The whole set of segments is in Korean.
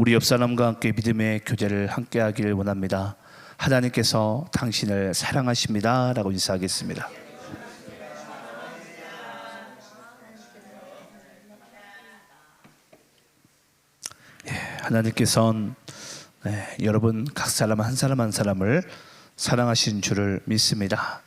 우리 옆 사람과 함께 믿음의 교제를 함께 하기를 원합니다. 하나님께서 당신을 사랑하십니다 라고 인사하겠습니다. 하나님께서는 여러분 각 사람 한 사람 한 사람을 사랑하신 줄을 믿습니다.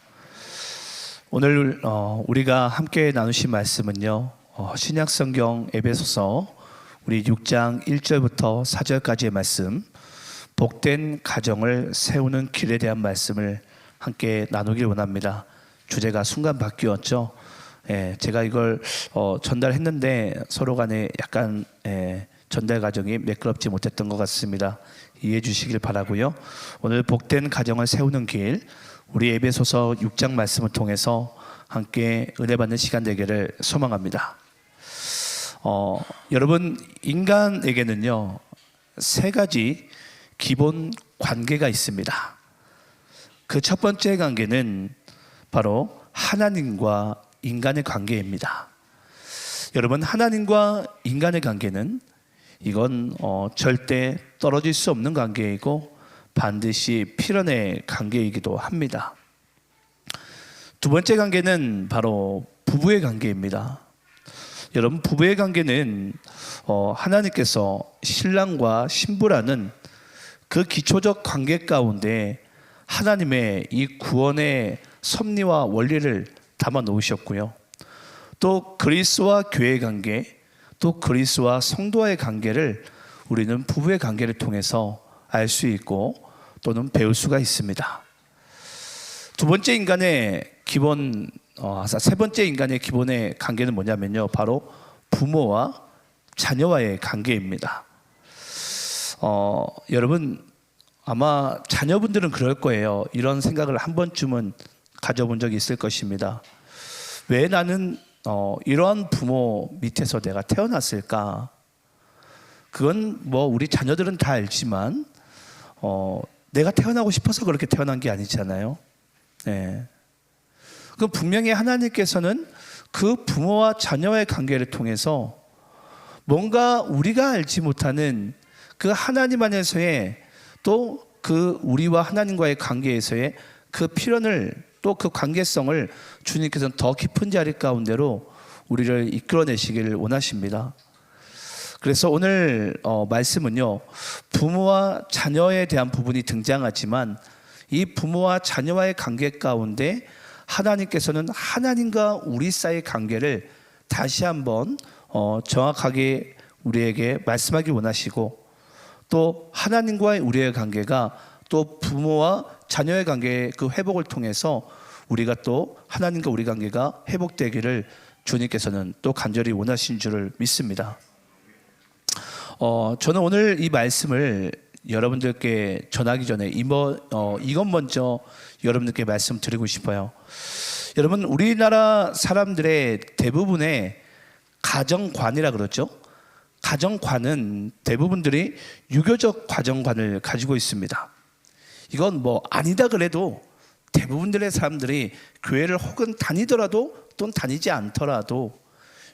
오늘 우리가 함께 나누신 말씀은요, 신약성경 에베소서 우리 6장 1절부터 4절까지의 말씀, 복된 가정을 세우는 길에 대한 말씀을 함께 나누길 원합니다. 주제가 순간 바뀌었죠. 제가 이걸 전달했는데 서로 간에 약간 전달 과정이 매끄럽지 못했던 것 같습니다. 이해해 주시길 바라고요. 오늘 복된 가정을 세우는 길, 우리 에베소서 6장 말씀을 통해서 함께 은혜 받는 시간 되기를 소망합니다. 여러분, 인간에게는요, 세 가지 기본 관계가 있습니다. 그 첫 번째 관계는 바로 하나님과 인간의 관계입니다. 여러분, 하나님과 인간의 관계는 이건 절대 떨어질 수 없는 관계이고 반드시 필연의 관계이기도 합니다. 두 번째 관계는 바로 부부의 관계입니다. 여러분, 부부의 관계는 하나님께서 신랑과 신부라는 그 기초적 관계 가운데 하나님의 이 구원의 섭리와 원리를 담아 놓으셨고요. 또 그리스도와 교회의 관계, 또 그리스도와 성도와의 관계를 우리는 부부의 관계를 통해서 알 수 있고 또는 배울 수가 있습니다. 두 번째 인간의 기본, 세 번째 인간의 기본의 관계는 뭐냐면요, 바로 부모와 자녀와의 관계입니다. 여러분, 아마 자녀분들은 그럴 거예요. 이런 생각을 한 번쯤은 가져본 적이 있을 것입니다. 왜 나는 이러한 부모 밑에서 내가 태어났을까? 그건 뭐 우리 자녀들은 다 알지만 내가 태어나고 싶어서 그렇게 태어난 게 아니잖아요. 그럼 분명히 하나님께서는 그 부모와 자녀의 관계를 통해서 뭔가 우리가 알지 못하는 그 하나님 안에서의 또 그 우리와 하나님과의 관계에서의 그 필연을 또 그 관계성을 주님께서는 더 깊은 자리 가운데로 우리를 이끌어내시기를 원하십니다. 그래서 오늘 말씀은요, 부모와 자녀에 대한 부분이 등장하지만 이 부모와 자녀와의 관계 가운데 하나님께서는 하나님과 우리 사이의 관계를 다시 한번 정확하게 우리에게 말씀하기 원하시고, 또 하나님과의 우리의 관계가 또 부모와 자녀의 관계의 그 회복을 통해서 우리가 또 하나님과 우리 관계가 회복되기를 주님께서는 또 간절히 원하신 줄을 믿습니다. 저는 오늘 이 말씀을 여러분들께 전하기 전에 이것 먼저 여러분들께 말씀드리고 싶어요. 여러분, 우리나라 사람들의 대부분의 가정관이라 그러죠. 가정관은 대부분들이 유교적 가정관을 가지고 있습니다. 이건 뭐 아니다 그래도 대부분들의 사람들이 교회를 혹은 다니더라도 또는 다니지 않더라도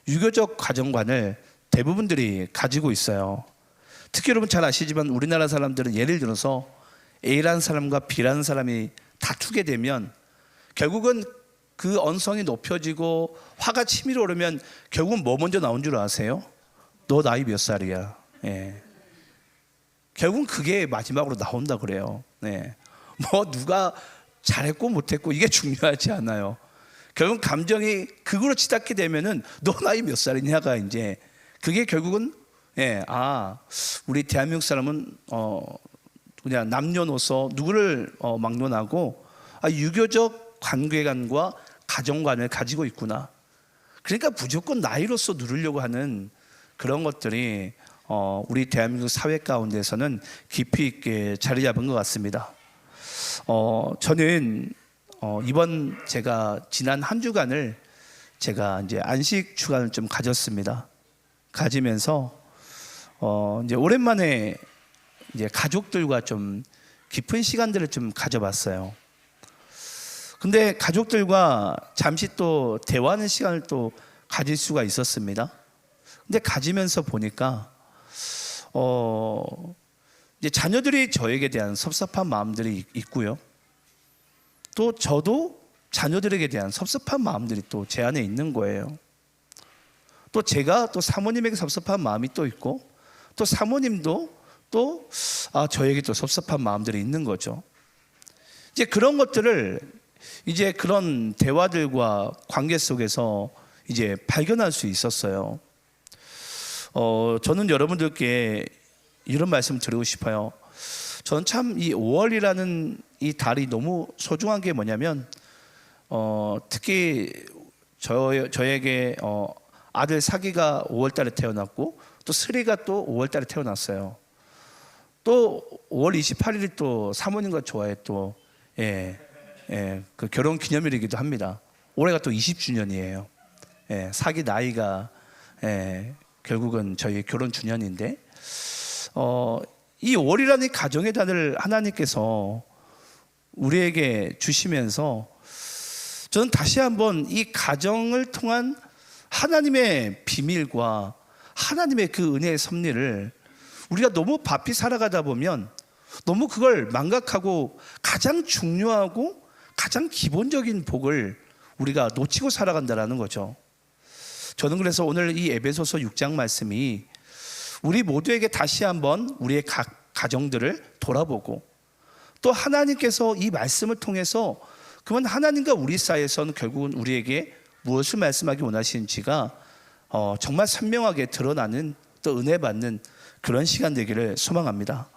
유교적 가정관을 대부분들이 가지고 있어요. 특히 여러분 잘 아시지만 우리나라 사람들은 예를 들어서 A라는 사람과 B라는 사람이 다투게 되면 결국은 그 언성이 높여지고 화가 치밀어 오르면 결국은 뭐 먼저 나온 줄 아세요? 너 나이 몇 살이야? 결국은 그게 마지막으로 나온다 그래요. 뭐 누가 잘했고 못했고 이게 중요하지 않아요. 결국 감정이 극으로 치닫게 되면은 너 나이 몇 살이냐가 이제 그게 결국은 우리 대한민국 사람은 그냥 남녀노소 누구를 막론하고 유교적 관계관과 가정관을 가지고 있구나. 그러니까 무조건 나이로서 누르려고 하는 그런 것들이 우리 대한민국 사회 가운데서는 깊이 있게 자리 잡은 것 같습니다. 저는 이번 제가 지난 한 주간을 제가 이제 안식 주간을 좀 가졌습니다. 가지면서 이제 오랜만에 이제 가족들과 좀 깊은 시간들을 좀 가져봤어요. 근데 가족들과 잠시 또 대화하는 시간을 또 가질 수가 있었습니다. 근데 가지면서 보니까 이제 자녀들이 저에게 대한 섭섭한 마음들이 있고요. 또 저도 자녀들에게 대한 섭섭한 마음들이 또 제 안에 있는 거예요. 또 제가 또 사모님에게 섭섭한 마음이 또 있고, 또 사모님도 또 저에게 또 섭섭한 마음들이 있는 거죠. 이제 그런 것들을 이제 그런 대화들과 관계 속에서 이제 발견할 수 있었어요. 저는 여러분들께 이런 말씀 드리고 싶어요. 저는 참 이 5월이라는 이 달이 너무 소중한 게 뭐냐면, 특히 저에게 아들 사기가 5월 달에 태어났고, 또 슬이가 또 5월 달에 태어났어요. 또 5월 28일이 또 사모님과 저와의 또 그 결혼 기념일이기도 합니다. 올해가 또 20주년이에요. 사기 나이가 결국은 저희 결혼 주년인데, 이 5월이라는 가정의 달을 하나님께서 우리에게 주시면서 저는 다시 한번 이 가정을 통한 하나님의 비밀과 하나님의 그 은혜의 섭리를 우리가 너무 바삐 살아가다 보면 너무 그걸 망각하고 가장 중요하고 가장 기본적인 복을 우리가 놓치고 살아간다는 거죠. 저는 그래서 오늘 이 에베소서 6장 말씀이 우리 모두에게 다시 한번 우리의 가정들을 돌아보고, 또 하나님께서 이 말씀을 통해서 그러면 하나님과 우리 사이에서는 결국은 우리에게 무엇을 말씀하기 원하시는지가 정말 선명하게 드러나는, 또 은혜 받는 그런 시간 되기를 소망합니다.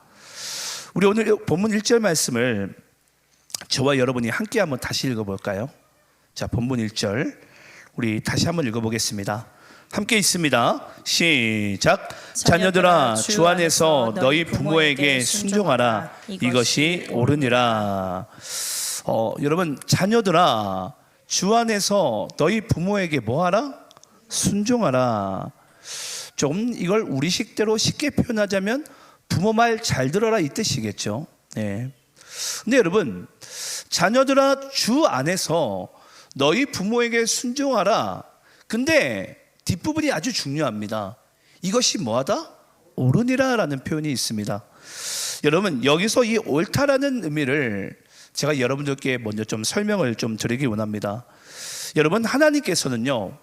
우리 오늘 본문 1절 말씀을 저와 여러분이 함께 한번 다시 읽어볼까요? 자, 본문 1절 우리 다시 한번 읽어보겠습니다. 함께 있습니다. 시작. 자녀들아, 주 안에서 너희 부모에게 순종하라. 이것이 옳으니라. 여러분, 자녀들아, 주 안에서 너희 부모에게 뭐하라? 순종하라. 좀 이걸 우리식대로 쉽게 표현하자면 부모 말 잘 들어라 이 뜻이겠죠. 근데 여러분, 자녀들아, 주 안에서 너희 부모에게 순종하라. 근데 뒷부분이 아주 중요합니다. 이것이 뭐하다? 옳으니라 라는 표현이 있습니다. 여러분, 여기서 이 옳다라는 의미를 제가 여러분들께 먼저 좀 설명을 좀 드리기 원합니다. 여러분, 하나님께서는요,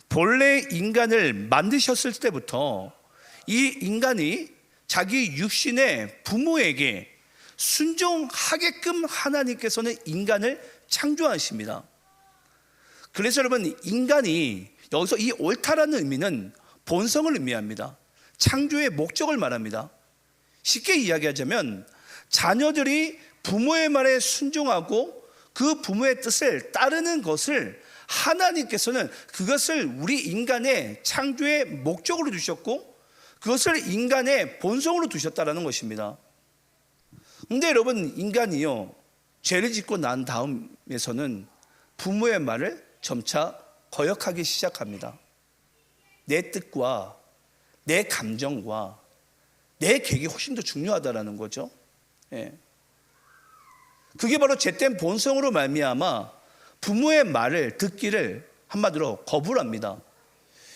본래 인간을 만드셨을 때부터 이 인간이 자기 육신의 부모에게 순종하게끔 하나님께서는 인간을 창조하십니다. 그래서 여러분, 인간이 여기서 이 옳다라는 의미는 본성을 의미합니다. 창조의 목적을 말합니다. 쉽게 이야기하자면 자녀들이 부모의 말에 순종하고 그 부모의 뜻을 따르는 것을 하나님께서는 그것을 우리 인간의 창조의 목적으로 두셨고 그것을 인간의 본성으로 두셨다는 것입니다. 근데 여러분, 인간이요, 죄를 짓고 난 다음에서는 부모의 말을 점차 거역하기 시작합니다. 내 뜻과 내 감정과 내 계획이 훨씬 더 중요하다는 거죠. 그게 바로 죄된 본성으로 말미암아 부모의 말을 듣기를 한마디로 거부를 합니다.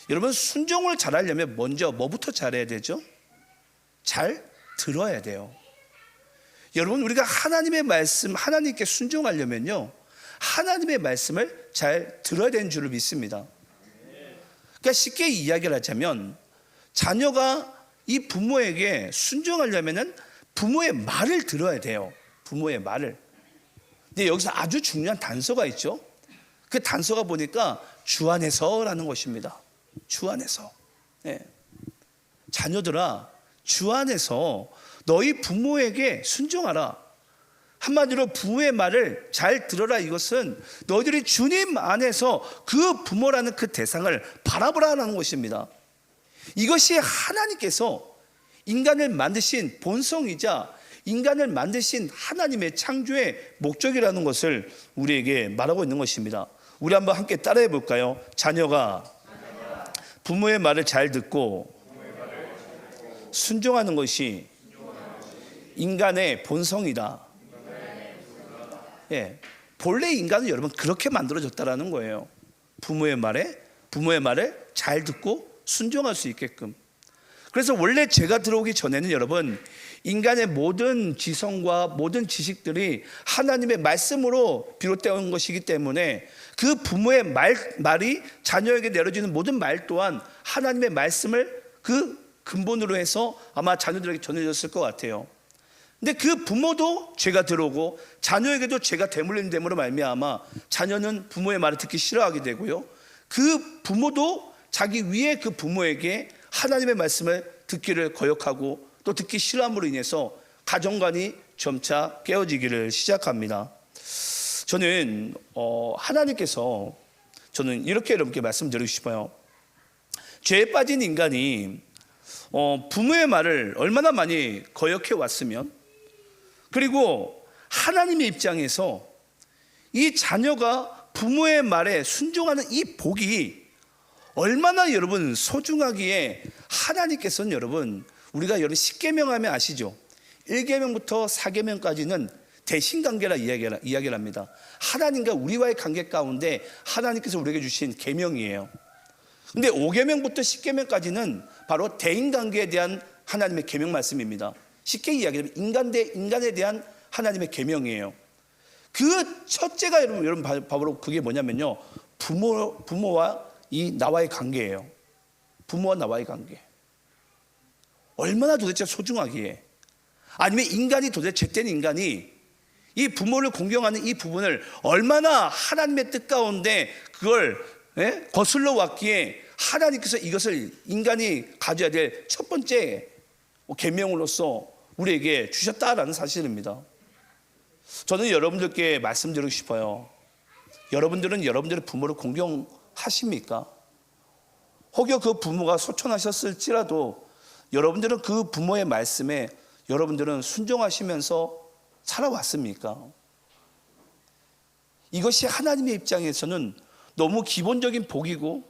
여러분, 순종을 잘하려면 먼저 뭐부터 잘해야 되죠? 잘 들어야 돼요. 여러분, 우리가 하나님의 말씀, 하나님께 순종하려면요, 하나님의 말씀을 잘 들어야 되는 줄을 믿습니다. 그러니까 쉽게 이야기를 하자면 자녀가 이 부모에게 순종하려면은 부모의 말을 들어야 돼요. 부모의 말을. 근데 여기서 아주 중요한 단서가 있죠. 그 단서가 보니까 주 안에서라는 것입니다. 주 안에서. 자녀들아, 주 안에서 너희 부모에게 순종하라. 한마디로 부모의 말을 잘 들어라. 이것은 너희들이 주님 안에서 그 부모라는 그 대상을 바라보라는 것입니다. 이것이 하나님께서 인간을 만드신 본성이자 인간을 만드신 하나님의 창조의 목적이라는 것을 우리에게 말하고 있는 것입니다. 우리 한번 함께 따라해 볼까요? 자녀가 부모의 말을 잘 듣고 순종하는 것이 인간의 본성이다. 본래 인간은 여러분 그렇게 만들어졌다라는 거예요. 부모의 말을 잘 듣고 순종할 수 있게끔. 그래서 원래 죄가 들어오기 전에는 여러분, 인간의 모든 지성과 모든 지식들이 하나님의 말씀으로 비롯되어 온 것이기 때문에 그 부모의 말이 자녀에게 내려지는 모든 말 또한 하나님의 말씀을 그 근본으로 해서 아마 자녀들에게 전해졌을 것 같아요. 근데 그 부모도 죄가 들어오고 자녀에게도 죄가 대물림 됨으로 말미암아 자녀는 부모의 말을 듣기 싫어하게 되고요, 그 부모도 자기 위에 그 부모에게 하나님의 말씀을 듣기를 거역하고 또 듣기 싫어함으로 인해서 가정관이 점차 깨어지기를 시작합니다. 저는 하나님께서, 저는 이렇게 여러분께 말씀드리고 싶어요. 죄에 빠진 인간이 부모의 말을 얼마나 많이 거역해 왔으면, 그리고 하나님의 입장에서 이 자녀가 부모의 말에 순종하는 이 복이 얼마나 여러분 소중하기에, 하나님께서는 여러분, 우리가 여러분 10계명 하면 아시죠? 1계명부터 4계명까지는 대신관계라 이야기를 합니다. 하나님과 우리와의 관계 가운데 하나님께서 우리에게 주신 계명이에요. 근데 5계명부터 10계명까지는 바로 대인관계에 대한 하나님의 계명 말씀입니다. 쉽게 이야기하면 인간 대 인간에 대한 하나님의 계명이에요. 그 첫째가 여러분 바로 그게 뭐냐면요, 부모와 이 나와의 관계예요. 부모와 나와의 관계. 얼마나 도대체 소중하기에, 아니면 인간이 도대체 죄된 인간이 이 부모를 공경하는 이 부분을 얼마나 하나님의 뜻 가운데 그걸 거슬러 왔기에 하나님께서 이것을 인간이 가져야 될 첫 번째 계명으로서 우리에게 주셨다라는 사실입니다. 저는 여러분들께 말씀드리고 싶어요. 여러분들은 여러분들의 부모를 공경하십니까? 혹여 그 부모가 소천하셨을지라도 여러분들은 그 부모의 말씀에 여러분들은 순종하시면서 살아왔습니까? 이것이 하나님의 입장에서는 너무 기본적인 복이고,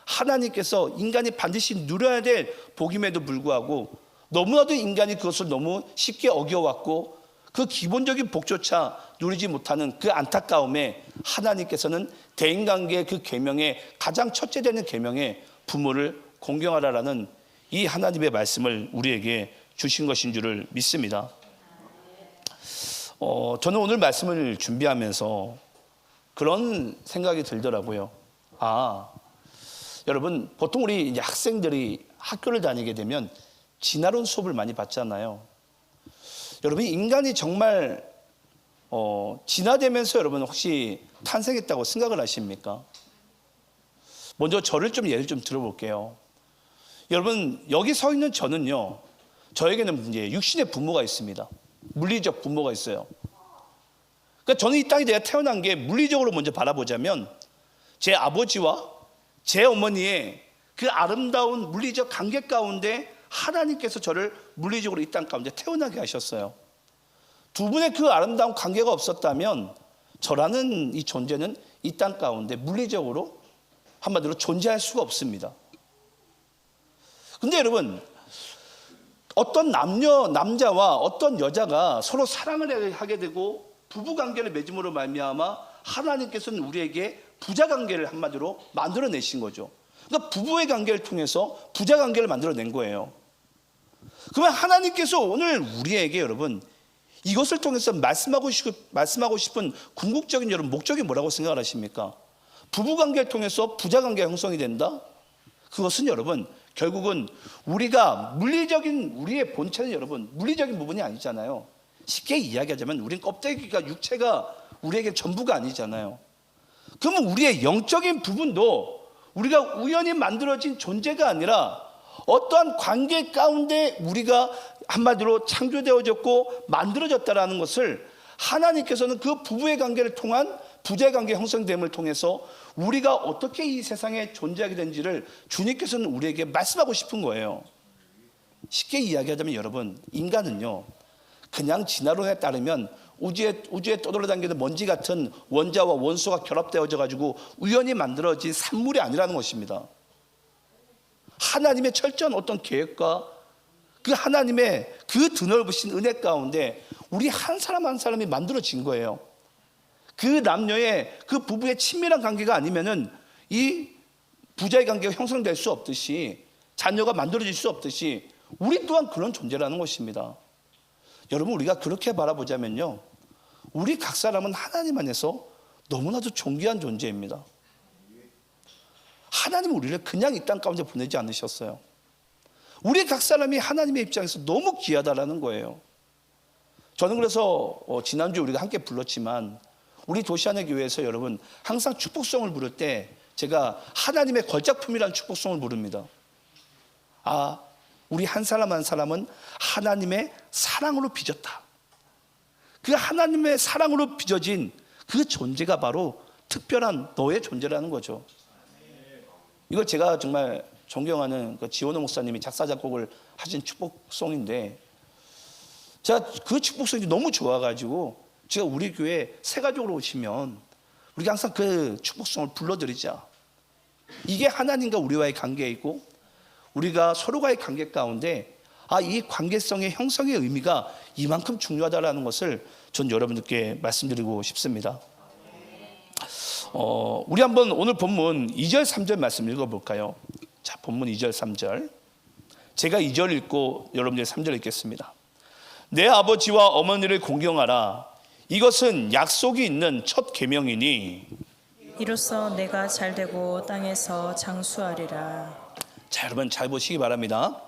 하나님께서 인간이 반드시 누려야 될 복임에도 불구하고 너무나도 인간이 그것을 너무 쉽게 어겨왔고 그 기본적인 복조차 누리지 못하는 그 안타까움에 하나님께서는 대인관계의 그 계명의 가장 첫째 되는 계명에 부모를 공경하라라는 이 하나님의 말씀을 우리에게 주신 것인 줄을 믿습니다. 저는 오늘 말씀을 준비하면서 그런 생각이 들더라고요. 여러분, 보통 우리 이제 학생들이 학교를 다니게 되면 진화론 수업을 많이 받잖아요. 여러분, 인간이 정말 진화되면서 여러분 혹시 탄생했다고 생각을 하십니까? 먼저 저를 좀 예를 좀 들어볼게요. 여러분, 여기 서 있는 저는요, 저에게는 이제 육신의 부모가 있습니다. 물리적 부모가 있어요. 그러니까 저는 이 땅에 내가 태어난 게 물리적으로 먼저 바라보자면 제 아버지와 제 어머니의 그 아름다운 물리적 관계 가운데 하나님께서 저를 물리적으로 이 땅 가운데 태어나게 하셨어요. 두 분의 그 아름다운 관계가 없었다면 저라는 이 존재는 이 땅 가운데 물리적으로 한마디로 존재할 수가 없습니다. 근데 여러분, 어떤 남자와 어떤 여자가 서로 사랑을 하게 되고 부부관계를 맺음으로 말미암아 하나님께서는 우리에게 부자관계를 한마디로 만들어내신 거죠. 그러니까 부부의 관계를 통해서 부자관계를 만들어낸 거예요. 그러면 하나님께서 오늘 우리에게 여러분 이것을 통해서 말씀하고 싶은 궁극적인 여러분 목적이 뭐라고 생각을 하십니까? 부부관계를 통해서 부자관계가 형성이 된다? 그것은 여러분 결국은 우리가 우리의 본체는 여러분 물리적인 부분이 아니잖아요. 쉽게 이야기하자면 우린 껍데기가 육체가 우리에게 전부가 아니잖아요. 그러면 우리의 영적인 부분도 우리가 우연히 만들어진 존재가 아니라 어떠한 관계 가운데 우리가 한마디로 창조되어졌고 만들어졌다라는 것을 하나님께서는 그 부부의 관계를 통한 부자의 관계 형성됨을 통해서 우리가 어떻게 이 세상에 존재하게 된지를 주님께서는 우리에게 말씀하고 싶은 거예요. 쉽게 이야기하자면 여러분, 인간은요 그냥 진화론에 따르면 우주에 떠돌아다니는 먼지 같은 원자와 원소가 결합되어져 가지고 우연히 만들어진 산물이 아니라는 것입니다. 하나님의 철저한 어떤 계획과 그 하나님의 그 드넓으신 은혜 가운데 우리 한 사람 한 사람이 만들어진 거예요. 그 남녀의 그 부부의 친밀한 관계가 아니면은 이 부자의 관계가 형성될 수 없듯이 자녀가 만들어질 수 없듯이 우리 또한 그런 존재라는 것입니다. 여러분, 우리가 그렇게 바라보자면요, 우리 각 사람은 하나님 안에서 너무나도 존귀한 존재입니다. 하나님은 우리를 그냥 이 땅 가운데 보내지 않으셨어요. 우리 각 사람이 하나님의 입장에서 너무 귀하다라는 거예요. 저는 그래서 지난주에 우리가 함께 불렀지만 우리 도시안의 교회에서 여러분 항상 축복송을 부를 때 제가 하나님의 걸작품이라는 축복송을 부릅니다. 아, 우리 한 사람 한 사람은 하나님의 사랑으로 빚었다. 그 하나님의 사랑으로 빚어진 그 존재가 바로 특별한 너의 존재라는 거죠. 이걸 제가 정말 존경하는 그 지원호 목사님이 작사 작곡을 하신 축복송인데, 제가 그 축복송이 너무 좋아가지고 제가 우리 교회 새가족으로 오시면 우리가 항상 그 축복송을 불러드리자. 이게 하나님과 우리와의 관계이고 우리가 서로와의 관계 가운데 이 관계성의 형성의 의미가 이만큼 중요하다는 것을 전 여러분들께 말씀드리고 싶습니다. 우리 한번 오늘 본문 2절 3절 말씀 읽어볼까요? 자, 본문 2절 3절, 제가 2절 읽고 여러분들이 3절 읽겠습니다. 내 아버지와 어머니를 공경하라. 이것은 약속이 있는 첫 계명이니 이로써 내가 잘되고 땅에서 장수하리라. 자, 여러분 잘 보시기 바랍니다.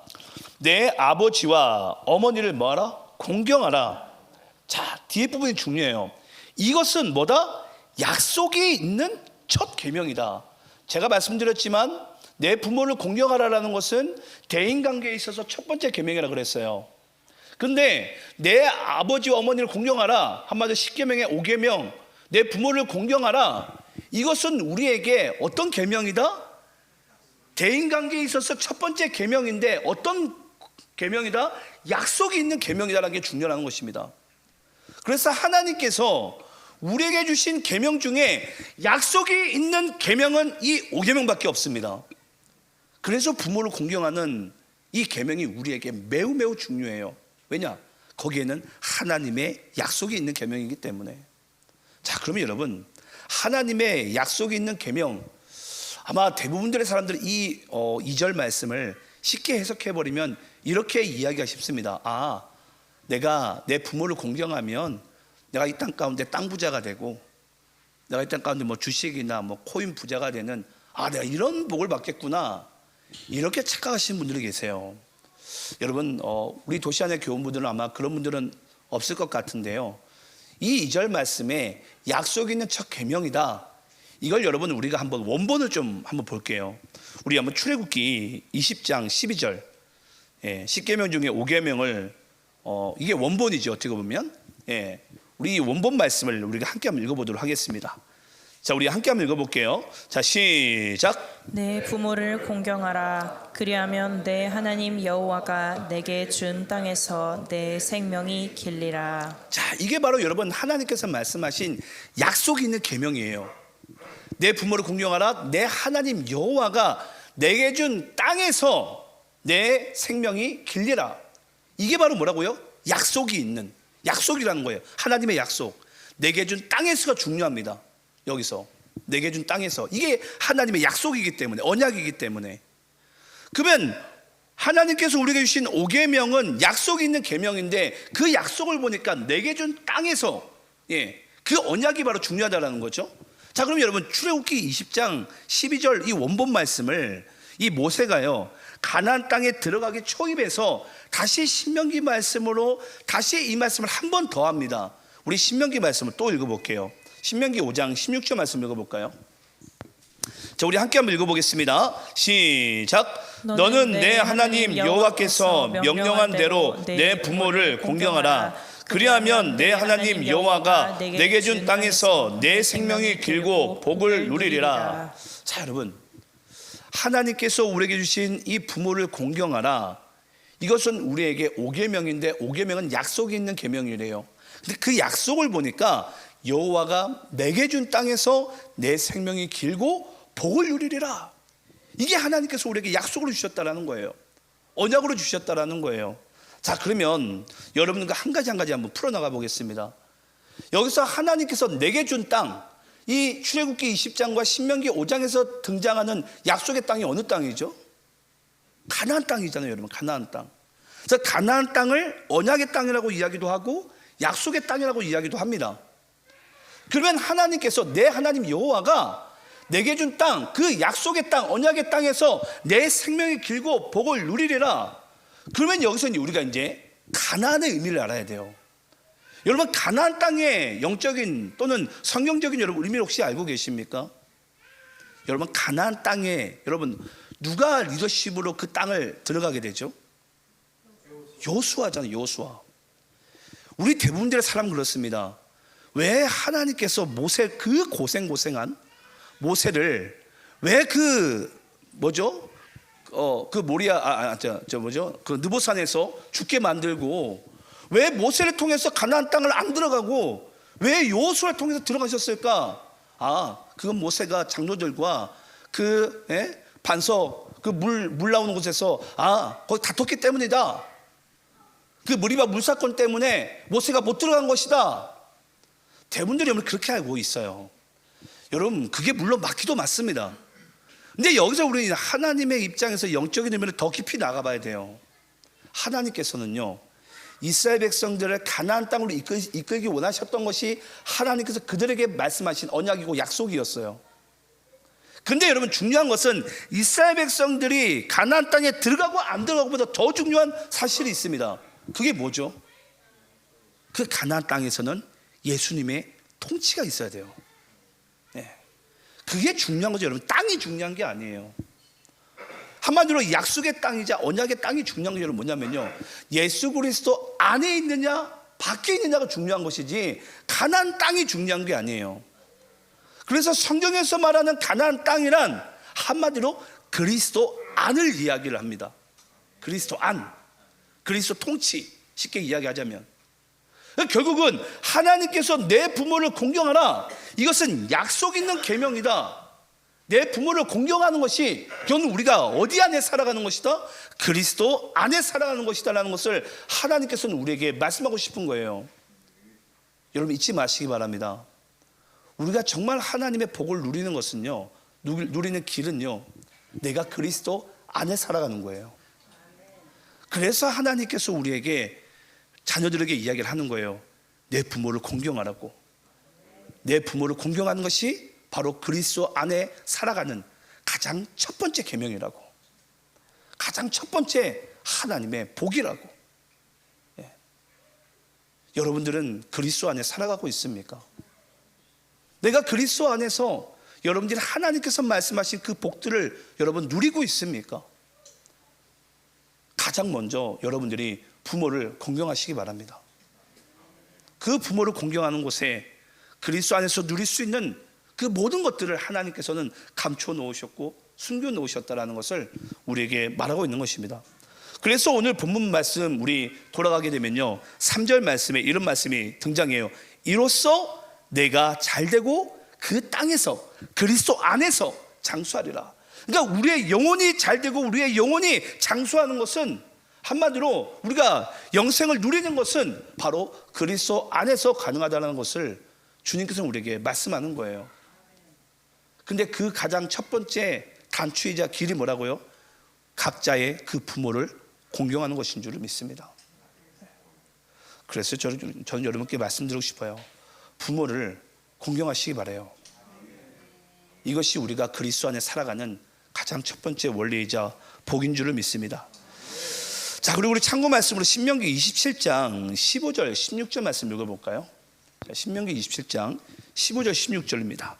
내 아버지와 어머니를 뭐하라? 공경하라. 자, 뒤에 부분이 중요해요. 이것은 뭐다? 약속이 있는 첫 계명이다. 제가 말씀드렸지만 내 부모를 공경하라라는 것은 대인관계에 있어서 첫 번째 계명이라 그랬어요. 근데 내 아버지와 어머니를 공경하라, 한마디로 10계명의 5계명, 내 부모를 공경하라, 이것은 우리에게 어떤 계명이다? 대인관계에 있어서 첫 번째 계명인데 어떤 계명이다? 약속이 있는 계명이다라는 게 중요한 것입니다. 그래서 하나님께서 우리에게 주신 계명 중에 약속이 있는 계명은 이 5계명밖에 없습니다. 그래서 부모를 공경하는 이 계명이 우리에게 매우 매우 중요해요. 왜냐? 거기에는 하나님의 약속이 있는 계명이기 때문에. 자, 그러면 여러분, 하나님의 약속이 있는 계명, 아마 대부분들의 사람들이 이 2절 말씀을 쉽게 해석해버리면 이렇게 이야기가 쉽습니다. 내가 내 부모를 공경하면 내가 이 땅 가운데 땅 부자가 되고, 내가 이 땅 가운데 뭐 주식이나 뭐 코인 부자가 되는, 내가 이런 복을 받겠구나, 이렇게 착각하시는 분들이 계세요. 여러분, 우리 도시안의 교원분들은 아마 그런 분들은 없을 것 같은데요, 이 2절 말씀에 약속이 있는 첫 계명이다, 이걸 여러분 우리가 한번 원본을 좀 한번 볼게요. 우리 한번 출애굽기 20장 12절, 10계명 중에 5계명을 이게 원본이죠, 어떻게 보면. 우리 원본 말씀을 우리가 함께 한번 읽어보도록 하겠습니다. 자, 우리 함께 한번 읽어볼게요. 자, 시작. 내 부모를 공경하라. 그리하면 내 하나님 여호와가 내게 준 땅에서 내 생명이 길리라. 자, 이게 바로 여러분 하나님께서 말씀하신 약속이 있는 계명이에요. 내 부모를 공경하라. 내 하나님 여호와가 내게 준 땅에서 내 생명이 길리라. 이게 바로 뭐라고요? 약속이 있는, 약속이라는 거예요. 하나님의 약속. 내게 준 땅에서가 중요합니다. 여기서 내게 준 땅에서, 이게 하나님의 약속이기 때문에, 언약이기 때문에. 그러면 하나님께서 우리에게 주신 5계명은 약속이 있는 계명인데, 그 약속을 보니까 내게 준 땅에서, 그 언약이 바로 중요하다는 거죠. 자, 그럼 여러분 출애굽기 20장 12절 이 원본 말씀을 이 모세가요, 가나안 땅에 들어가기 초입에서 다시 신명기 말씀으로 다시 이 말씀을 한 번 더 합니다. 우리 신명기 말씀을 또 읽어볼게요. 신명기 5장 16절 말씀 읽어볼까요? 자, 우리 함께 한번 읽어보겠습니다. 시작. 너는 내 하나님 여호와께서 명령한 대로 내 부모를 공경하라. 그리하면 내 하나님 여호와가 내게 준 땅에서 내 생명이 길고 복을 누리리라. 자, 여러분, 하나님께서 우리에게 주신 이 부모를 공경하라, 이것은 우리에게 5계명인데 5계명은 약속이 있는 계명이래요. 근데 그 약속을 보니까 여호와가 내게 준 땅에서 내 생명이 길고 복을 누리리라. 이게 하나님께서 우리에게 약속을 주셨다라는 거예요. 언약으로 주셨다라는 거예요. 자, 그러면 여러분과 한 가지 한번 풀어나가 보겠습니다. 여기서 하나님께서 내게 준 땅, 이 출애굽기 20장과 신명기 5장에서 등장하는 약속의 땅이 어느 땅이죠? 가나안 땅이잖아요, 여러분. 가나안 땅. 그래서 가나안 땅을 언약의 땅이라고 이야기도 하고 약속의 땅이라고 이야기도 합니다. 그러면 하나님께서, 내 하나님 여호와가 내게 준 땅, 그 약속의 땅, 언약의 땅에서 내 생명이 길고 복을 누리리라. 그러면 여기서 우리가 이제 가나안의 의미를 알아야 돼요. 여러분, 가나안 땅의 영적인 또는 성경적인 여러분 의미를 혹시 알고 계십니까? 여러분, 가나안 땅에 여러분 누가 리더십으로 그 땅을 들어가게 되죠? 여호수아잖아요. 여호수아. 우리 대부분들의 사람 그렇습니다. 왜 하나님께서 모세, 그 고생한 모세를 왜 그 뭐죠? 그 모리아 그 느보산에서 죽게 만들고 왜 모세를 통해서 가나안 땅을 안 들어가고 왜 여호수아를 통해서 들어가셨을까? 그건 모세가 장로들과 그 반석 그 물 나오는 곳에서 거기 다퉜기 때문이다. 그 무리바 물사건 때문에 모세가 못 들어간 것이다. 대부분들이 그렇게 알고 있어요. 여러분, 그게 물론 맞기도 맞습니다. 근데 여기서 우리는 하나님의 입장에서 영적인 의미를 더 깊이 나가봐야 돼요. 하나님께서는요, 이스라엘 백성들을 가나안 땅으로 이끌기 원하셨던 것이 하나님께서 그들에게 말씀하신 언약이고 약속이었어요. 근데 여러분, 중요한 것은 이스라엘 백성들이 가나안 땅에 들어가고 안 들어가고보다 더 중요한 사실이 있습니다. 그게 뭐죠? 그 가나안 땅에서는 예수님의 통치가 있어야 돼요. 그게 중요한 거죠, 여러분. 땅이 중요한 게 아니에요. 한마디로 약속의 땅이자 언약의 땅이 중요한 게 여러분 뭐냐면요, 예수 그리스도 안에 있느냐 밖에 있느냐가 중요한 것이지 가나안 땅이 중요한 게 아니에요. 그래서 성경에서 말하는 가나안 땅이란 한마디로 그리스도 안을 이야기를 합니다. 그리스도 안, 그리스도 통치, 쉽게 이야기하자면 결국은 하나님께서 내 부모를 공경하라, 이것은 약속 있는 계명이다. 내 부모를 공경하는 것이 결국 우리가 어디 안에 살아가는 것이다? 그리스도 안에 살아가는 것이다 라는 것을 하나님께서는 우리에게 말씀하고 싶은 거예요. 여러분, 잊지 마시기 바랍니다. 우리가 정말 하나님의 복을 누리는 것은요, 누리는 길은요, 내가 그리스도 안에 살아가는 거예요. 그래서 하나님께서 우리에게, 자녀들에게 이야기를 하는 거예요. 내 부모를 공경하라고. 내 부모를 공경하는 것이 바로 그리스도 안에 살아가는 가장 첫 번째 계명이라고, 가장 첫 번째 하나님의 복이라고. 여러분들은 그리스도 안에 살아가고 있습니까? 내가 그리스도 안에서 여러분들이 하나님께서 말씀하신 그 복들을 여러분 누리고 있습니까? 가장 먼저 여러분들이 부모를 공경하시기 바랍니다. 그 부모를 공경하는 곳에 그리스도 안에서 누릴 수 있는 그 모든 것들을 하나님께서는 감춰 놓으셨고 숨겨 놓으셨다라는 것을 우리에게 말하고 있는 것입니다. 그래서 오늘 본문 말씀 우리 돌아가게 되면요, 3절 말씀에 이런 말씀이 등장해요. 이로써 내가 잘되고 그 땅에서 그리스도 안에서 장수하리라. 그러니까 우리의 영혼이 잘되고 우리의 영혼이 장수하는 것은, 한마디로 우리가 영생을 누리는 것은 바로 그리스도 안에서 가능하다는 것을 주님께서 우리에게 말씀하는 거예요. 근데 그 가장 첫 번째 단추이자 길이 뭐라고요? 각자의 그 부모를 공경하는 것인 줄을 믿습니다. 그래서 저는 여러분께 말씀드리고 싶어요. 부모를 공경하시기 바라요. 이것이 우리가 그리스도 안에 살아가는 가장 첫 번째 원리이자 복인 줄을 믿습니다. 자, 그리고 우리 참고 말씀으로 신명기 27장 15절 16절 말씀 읽어볼까요? 신명기 27장 15절 16절입니다.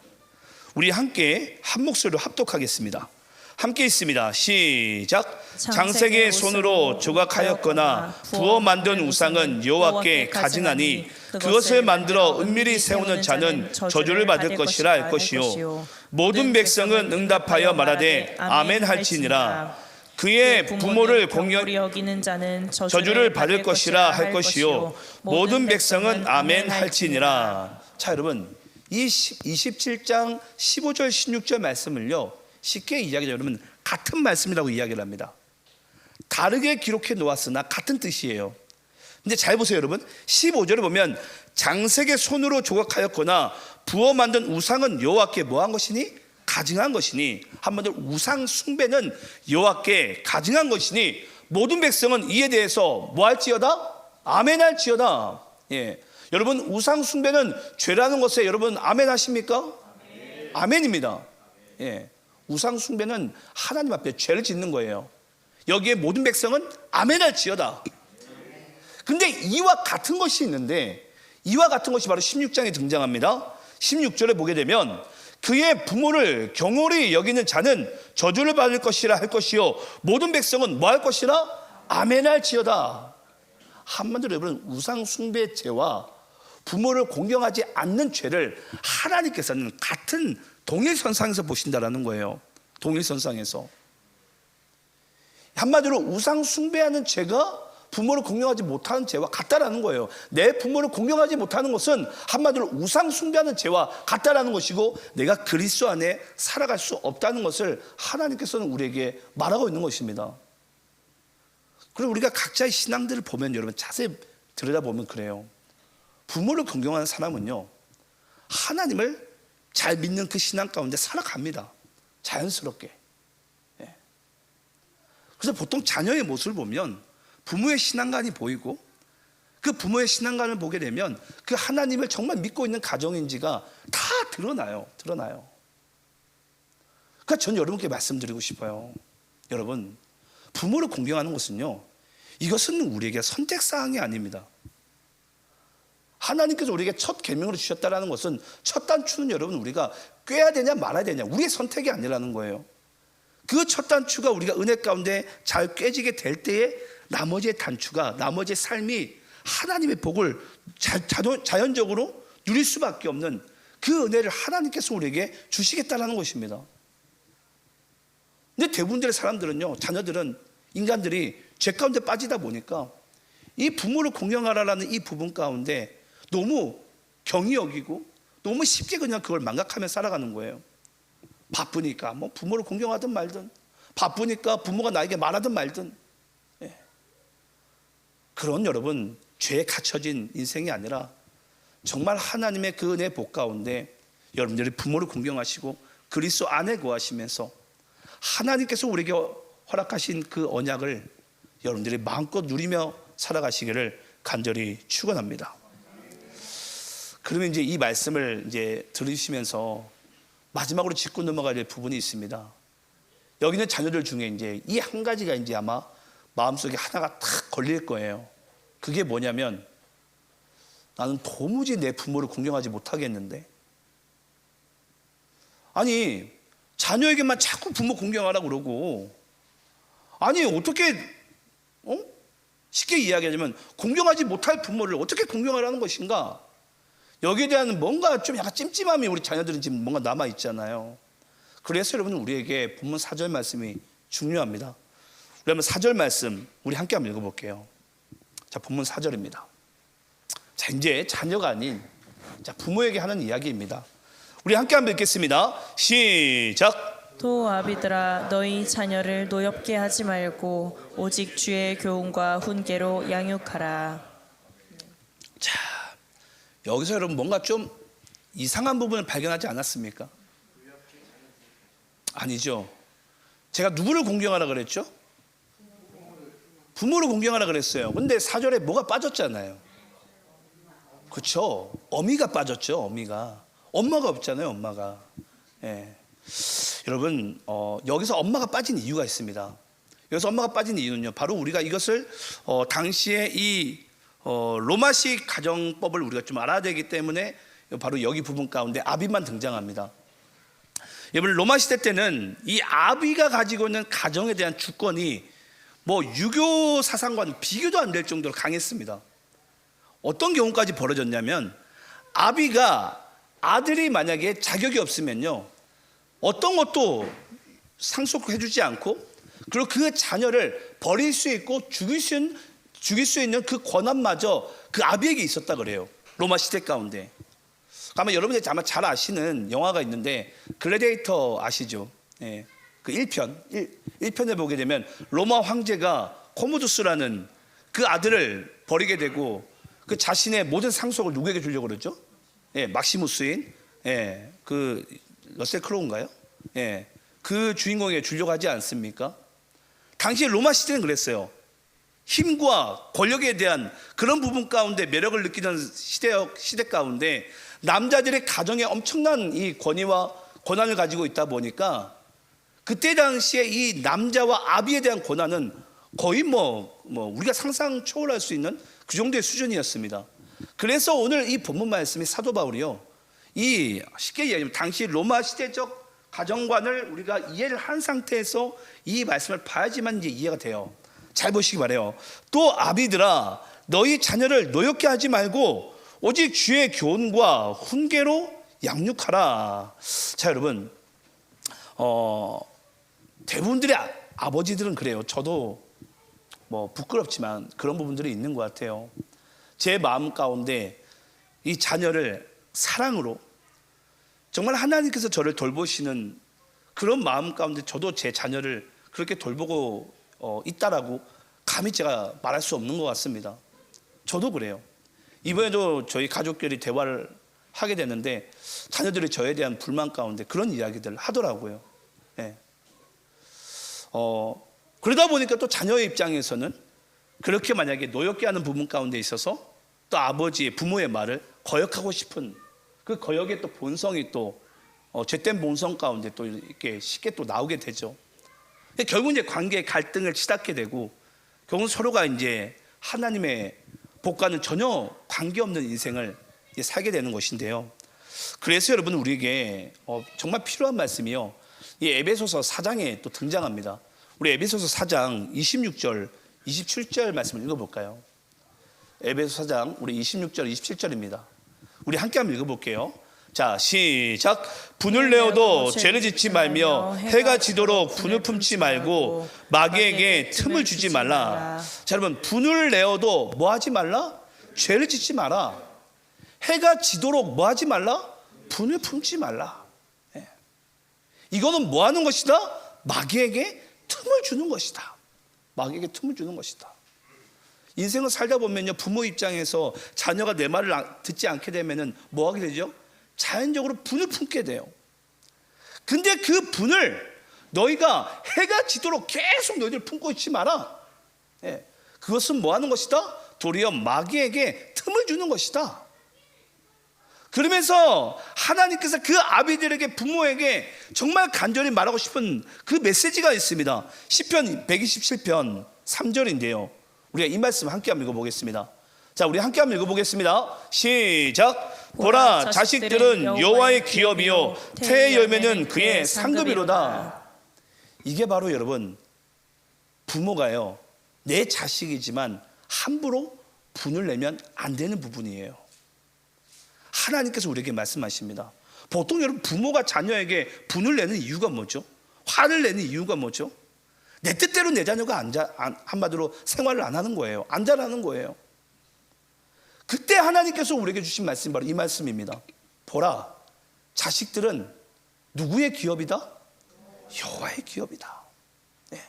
우리 함께 한 목소리로 합독하겠습니다. 함께 있습니다. 시작. 장색의 손으로 조각하였거나 부어 만든 우상은 여호와께 가증하니 그것을 만들어 은밀히 세우는 자는 저주를 받을 것이라 할 것이요, 모든 백성은 응답하여 말하되 아멘 할지니라. 그의 부모를 공경히 여기는 자는 저주를 받을 것이라 할 것이요, 모든 백성은 아멘 할지니라. 자, 여러분, 이 27장 15절 16절 말씀을요, 쉽게 이야기하자면 여러분 같은 말씀이라고 이야기를 합니다. 다르게 기록해 놓았으나 같은 뜻이에요. 근데 잘 보세요, 여러분. 15절을 보면 장색의 손으로 조각하였거나 부어 만든 우상은 여호와께 뭐한 것이니? 가증한 것이니, 한마디로 우상 숭배는 여호와께 가증한 것이니 모든 백성은 이에 대해서 뭐 할지어다? 아멘할지어다. 예. 여러분, 우상 숭배는 죄라는 것에 여러분 아멘 하십니까? 아멘입니다. 예. 우상 숭배는 하나님 앞에 죄를 짓는 거예요. 여기에 모든 백성은 아멘할지어다. 근데 이와 같은 것이 있는데, 이와 같은 것이 바로 16장에 등장합니다. 16절에 보게 되면 그의 부모를 경홀히 여기는 자는 저주를 받을 것이라 할 것이요 모든 백성은 뭐 할 것이라? 아멘할지어다. 한마디로 여러분, 우상 숭배 죄와 부모를 공경하지 않는 죄를 하나님께서는 같은 동일선상에서 보신다라는 거예요. 동일선상에서. 한마디로 우상 숭배하는 죄가 부모를 공경하지 못하는 죄와 같다라는 거예요. 내 부모를 공경하지 못하는 것은 한마디로 우상 숭배하는 죄와 같다라는 것이고, 내가 그리스도 안에 살아갈 수 없다는 것을 하나님께서는 우리에게 말하고 있는 것입니다. 그리고 우리가 각자의 신앙들을 보면 여러분 자세히 들여다보면 그래요. 부모를 공경하는 사람은요, 하나님을 잘 믿는 그 신앙 가운데 살아갑니다. 자연스럽게. 예. 그래서 보통 자녀의 모습을 보면 부모의 신앙관이 보이고, 그 부모의 신앙관을 보게 되면 그 하나님을 정말 믿고 있는 가정인지가 다 드러나요. 그러니까 저는 여러분께 말씀드리고 싶어요. 여러분, 부모를 공경하는 것은요, 이것은 우리에게 선택사항이 아닙니다. 하나님께서 우리에게 첫 계명으로 주셨다는 것은, 첫 단추는 여러분 우리가 꿰야 되냐 말아야 되냐 우리의 선택이 아니라는 거예요. 그 첫 단추가 우리가 은혜 가운데 잘 꿰지게 될 때에 나머지의 단추가, 나머지의 삶이 하나님의 복을 자연적으로 누릴 수밖에 없는 그 은혜를 하나님께서 우리에게 주시겠다는 것입니다. 근데 대부분의 사람들은요, 자녀들은, 인간들이 죄 가운데 빠지다 보니까 이 부모를 공경하라는 이 부분 가운데 너무 경히 여기고 너무 쉽게 그냥 그걸 망각하며 살아가는 거예요. 바쁘니까 뭐 부모를 공경하든 말든, 바쁘니까 부모가 나에게 말하든 말든. 예. 그런 여러분 죄에 갇혀진 인생이 아니라 정말 하나님의 그 은혜의 복 가운데 여러분들이 부모를 공경하시고 그리스도 안에 거하시면서 하나님께서 우리에게 허락하신 그 언약을 여러분들이 마음껏 누리며 살아가시기를 간절히 축원합니다. 그러면 이제 이 말씀을 이제 들으시면서 마지막으로 짚고 넘어가야 될 부분이 있습니다. 여기 있는 자녀들 중에 이제 이 한 가지가 이제 아마 마음속에 하나가 탁 걸릴 거예요. 그게 뭐냐면, 나는 도무지 내 부모를 공경하지 못하겠는데. 아니, 자녀에게만 자꾸 부모 공경하라고 그러고, 아니 어떻게 쉽게 이야기하자면 공경하지 못할 부모를 어떻게 공경하라는 것인가? 여기에 대한 뭔가 좀 약간 찜찜함이 우리 자녀들은 지금 뭔가 남아 있잖아요. 그래서 여러분 우리에게 본문 4절 말씀이 중요합니다. 우리 한번 4절 말씀 우리 함께 한번 읽어볼게요. 자, 본문 4절입니다. 자, 이제 자녀가 아닌 부모에게 하는 이야기입니다. 우리 함께 한번 읽겠습니다. 시작. 또 아비들아, 너희 자녀를 노엽게 하지 말고 오직 주의 교훈과 훈계로 양육하라. 자, 여기서 여러분 뭔가 좀 이상한 부분을 발견하지 않았습니까? 아니죠. 제가 누구를 공경하라 그랬죠? 부모를 공경하라 그랬어요. 근데 4절에 뭐가 빠졌잖아요. 그렇죠. 어미가 빠졌죠. 어미가. 엄마가 없잖아요. 엄마가. 예. 여러분 여기서 엄마가 빠진 이유가 있습니다. 여기서 엄마가 빠진 이유는요, 바로 우리가 이것을 당시에 이 로마식 가정법을 우리가 좀 알아야 되기 때문에 바로 여기 부분 가운데 아비만 등장합니다. 여러분 로마 시대 때는 이 아비가 가지고 있는 가정에 대한 주권이 뭐 유교 사상과는 비교도 안 될 정도로 강했습니다. 어떤 경우까지 벌어졌냐면, 아비가 아들이 만약에 자격이 없으면요, 어떤 것도 상속해 주지 않고, 그리고 그 자녀를 버릴 수 있고 죽일 수 있는 그 권한마저 그 아비에게 있었다 그래요. 로마 시대 가운데. 아마 여러분들이 아마 잘 아시는 영화가 있는데 글래디에이터 아시죠? 예. 그 1편에 보게 되면 로마 황제가 코모두스라는 그 아들을 버리게 되고 그 자신의 모든 상속을 누구에게 주려고 그러죠? 예, 막시무스인 그 러셀 크로우인가요? 예, 그 주인공에게 주려고 하지 않습니까? 당시 로마 시대는 그랬어요. 힘과 권력에 대한 그런 부분 가운데 매력을 느끼는 시대 가운데 남자들의 가정에 엄청난 이 권위와 권한을 가지고 있다 보니까 그때 당시에 이 남자와 아비에 대한 권한은 거의 뭐 우리가 상상 초월할 수 있는 그 정도의 수준이었습니다. 그래서 오늘 이 본문 말씀이 사도 바울이요, 이 쉽게 얘기하면 당시 로마 시대적 가정관을 우리가 이해를 한 상태에서 이 말씀을 봐야지만 이제 이해가 돼요. 잘 보시기 바래요. 또 아비들아, 너희 자녀를 노엽게 하지 말고 오직 주의 교훈과 훈계로 양육하라. 자, 여러분, 대부분들의 아버지들은 그래요. 저도 뭐 부끄럽지만 그런 부분들이 있는 것 같아요. 제 마음 가운데 이 자녀를 사랑으로, 정말 하나님께서 저를 돌보시는 그런 마음 가운데 저도 제 자녀를 그렇게 돌보고 있다라고 감히 제가 말할 수 없는 것 같습니다. 저도 그래요. 이번에도 저희 가족끼리 대화를 하게 됐는데 자녀들이 저에 대한 불만 가운데 그런 이야기들을 하더라고요. 예. 그러다 보니까 또 자녀의 입장에서는 그렇게 만약에 노엽게 하는 부분 가운데 있어서 또 아버지의 부모의 말을 거역하고 싶은 그 거역의 또 본성이 또 죄된 본성 가운데 또 이렇게 쉽게 또 나오게 되죠. 결국 이제 관계의 갈등을 치닫게 되고 결국 서로가 이제 하나님의 복과는 전혀 관계없는 인생을 살게 되는 것인데요. 그래서 여러분, 우리에게 정말 필요한 말씀이요, 이 에베소서 4장에 또 등장합니다. 우리 에베소서 4장 26절 27절 말씀을 읽어볼까요? 에베소 4장 우리 26절 27절입니다. 우리 함께 한번 읽어볼게요. 자, 시작. 분을 내어도 죄를 짓지 말며 해가 지도록 분을 품지 말고 마귀에게 틈을 주지 말라. 자, 여러분, 분을 내어도 뭐 하지 말라? 죄를 짓지 마라. 해가 지도록 뭐 하지 말라? 분을 품지 말라. 예. 이거는 뭐 하는 것이다? 마귀에게 틈을 주는 것이다. 마귀에게 틈을 주는 것이다. 인생을 살다 보면요, 부모 입장에서 자녀가 내 말을 듣지 않게 되면은 뭐 하게 되죠? 자연적으로 분을 품게 돼요. 근데 그 분을 너희가 해가 지도록 계속 너희들 품고 있지 마라. 예. 그것은 뭐 하는 것이다? 도리어 마귀에게 틈을 주는 것이다. 그러면서 하나님께서 그 아비들에게, 부모에게 정말 간절히 말하고 싶은 그 메시지가 있습니다. 시편 127편 3절인데요. 우리가 이 말씀 함께 한번 읽어보겠습니다. 자, 우리 함께 한번 읽어보겠습니다. 시작. 보라, 자식들은 여호와의 기업이요 태의 열매는 그의 상급이로다. 이게 바로 여러분, 부모가요, 내 자식이지만 함부로 분을 내면 안 되는 부분이에요. 하나님께서 우리에게 말씀하십니다. 보통 여러분, 부모가 자녀에게 분을 내는 이유가 뭐죠? 화를 내는 이유가 뭐죠? 내 뜻대로 내 자녀가 한마디로 생활을 안 하는 거예요. 안 자라는 거예요. 그때 하나님께서 우리에게 주신 말씀이 바로 이 말씀입니다. 보라, 자식들은 누구의 기업이다? 여호와의 기업이다. 네.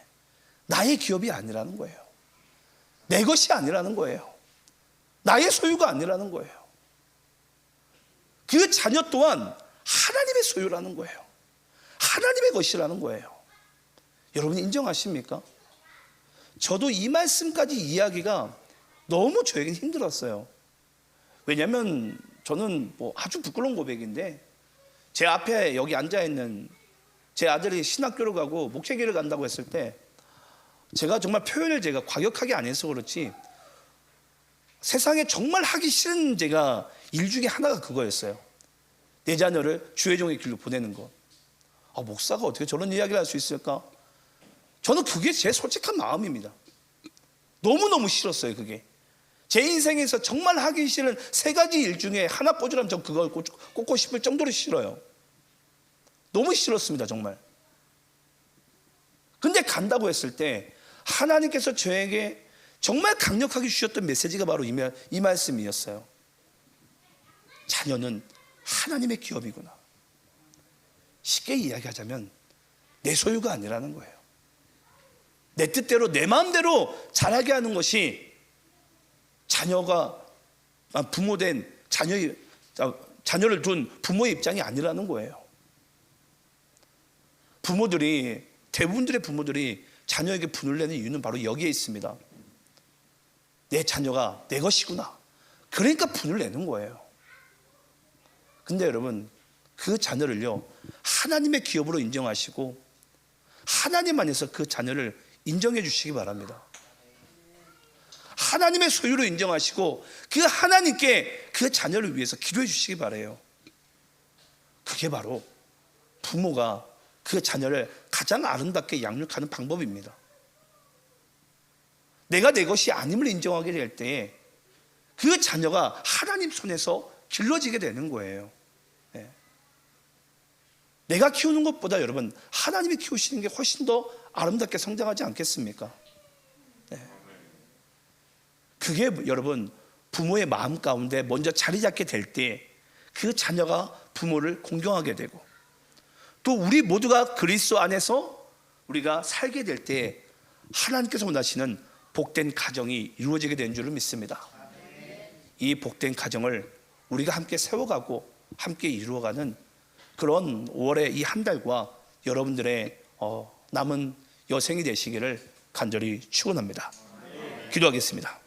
나의 기업이 아니라는 거예요. 내 것이 아니라는 거예요. 나의 소유가 아니라는 거예요. 그 자녀 또한 하나님의 소유라는 거예요. 하나님의 것이라는 거예요. 여러분 인정하십니까? 저도 이 말씀까지 이야기가 너무 저에겐 힘들었어요. 왜냐하면 저는 뭐 아주 부끄러운 고백인데, 제 앞에 여기 앉아있는 제 아들이 신학교를 가고 목회기를 간다고 했을 때 제가 정말 표현을 제가 과격하게 안 해서 그렇지 세상에 정말 하기 싫은 제가 일 중에 하나가 그거였어요. 내 자녀를 주의 종의 길로 보내는 것. 목사가 어떻게 저런 이야기를 할 수 있을까? 저는 그게 제 솔직한 마음입니다. 너무너무 싫었어요. 그게 제 인생에서 정말 하기 싫은 세 가지 일 중에 하나 꽂으라면 전 그걸 꽂고 싶을 정도로 싫어요. 너무 싫었습니다, 정말. 근데 간다고 했을 때 하나님께서 저에게 정말 강력하게 주셨던 메시지가 바로 이 말씀이었어요. 자녀는 하나님의 기업이구나. 쉽게 이야기하자면 내 소유가 아니라는 거예요. 내 뜻대로 내 마음대로 자라게 하는 것이 자녀가 부모된 자녀를 둔 부모의 입장이 아니라는 거예요. 부모들이, 대부분들의 부모들이 자녀에게 분을 내는 이유는 바로 여기에 있습니다. 내 자녀가 내 것이구나, 그러니까 분을 내는 거예요. 근데 여러분, 그 자녀를요 하나님의 기업으로 인정하시고 하나님 안에서 그 자녀를 인정해 주시기 바랍니다. 하나님의 소유로 인정하시고 그 하나님께 그 자녀를 위해서 기도해 주시기 바라요. 그게 바로 부모가 그 자녀를 가장 아름답게 양육하는 방법입니다. 내가 내 것이 아님을 인정하게 될 때에 그 자녀가 하나님 손에서 길러지게 되는 거예요. 내가 키우는 것보다 여러분 하나님이 키우시는 게 훨씬 더 아름답게 성장하지 않겠습니까? 그게 여러분 부모의 마음 가운데 먼저 자리 잡게 될 때 그 자녀가 부모를 공경하게 되고, 또 우리 모두가 그리스도 안에서 우리가 살게 될 때 하나님께서 원하시는 복된 가정이 이루어지게 되는 줄을 믿습니다. 이 복된 가정을 우리가 함께 세워가고 함께 이루어가는 그런 5월의 이 한 달과 여러분들의 남은 여생이 되시기를 간절히 축원합니다. 기도하겠습니다.